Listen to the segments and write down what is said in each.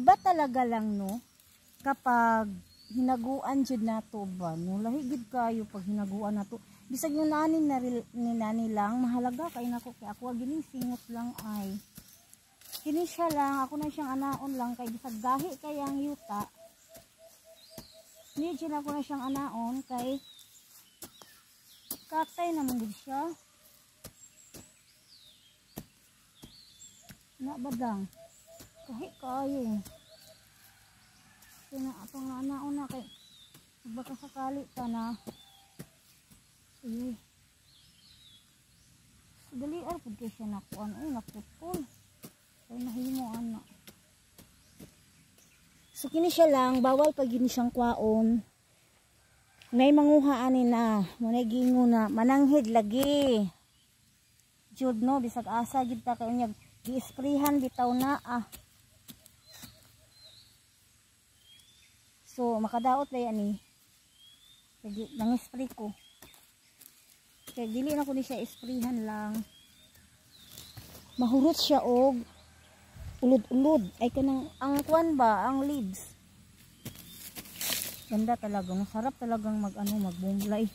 iba talaga lang no kapag hinaguan jud nato ba no, lahi gid kayo pag hinaguan nato. Bisag yung nani na ni nani lang mahalaga kay nako, kay ako gining singot lang ay kini siya lang, ako na siyang anaon lang kay bisag gahi kay ang yuta. Hindi siya ako na siyang anaon kay katay naman gid siya. Na badang kahit kayo kaya atong anaon na kay baka sakali ka na dali pud kay siya nakuan ay naputol kay nahimo ana. So kini siya lang, bawal pag gini siyang kwaon. May manguha ani na munay gingo na mananghid lagi jud no, bisag asa jud ta kay unyag gi-sprayhan bitaw na so makadaot ba yan kaya nang-spray ko kaya dili na ko ni siya isprayhan lang, mahurot siya og ulod-ulod ay kanang ang kwan ba, ang leaves ganda talaga, masarap talagang magbumblay.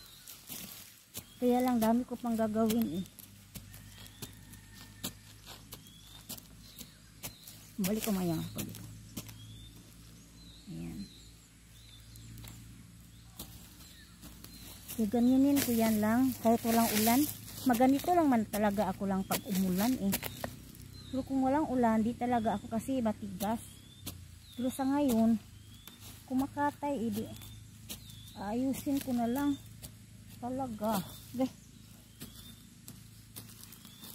Kaya lang dami ko pang gagawin balik ko mayang balik. Ayan. So, ganyanin ko yan lang kahit walang ulan. Maganito lang man talaga ako lang pag umulan pero kung walang ulan di talaga ako kasi matigas. Pero sa ngayon kumakatay ayusin ko na lang talaga.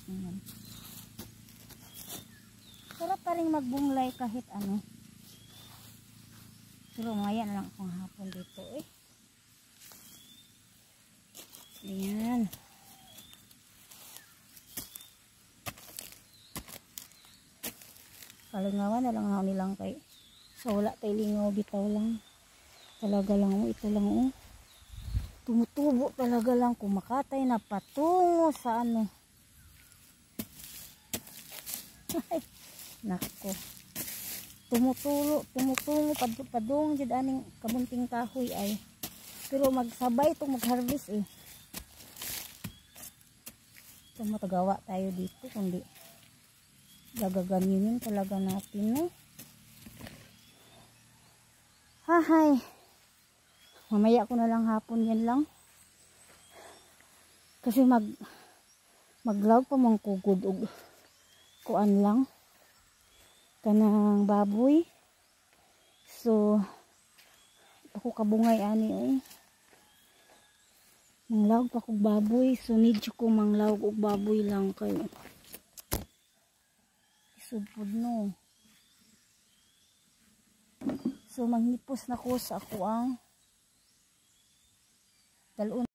Ayan. Sarap pa rin magbumlay kahit ano. Pero maya na lang akong hapon dito Ayan. Kalingawan na lang ako nilang kay so wala tayo lingaw bitaw lang. Talaga lang ito lang tumutubo talaga lang kumakatay na patungo sa ano. Nako. Tumutungo padung jud aning kabunting kahoy ay. Pero magsabay itong mag-harvest Ito matagawa tayo dito kundi gagaganinin talaga natin Hahay. Mamaya ko na lang hapon yan lang. Kasi maglaw pa mang kugod og kuan lang. Kanang baboy. So ako kabungay ani Manglawag pa kog baboy. So need ko manglawag og baboy lang kayo. Isudpod no. So manghipos na ko sa ako ang dalon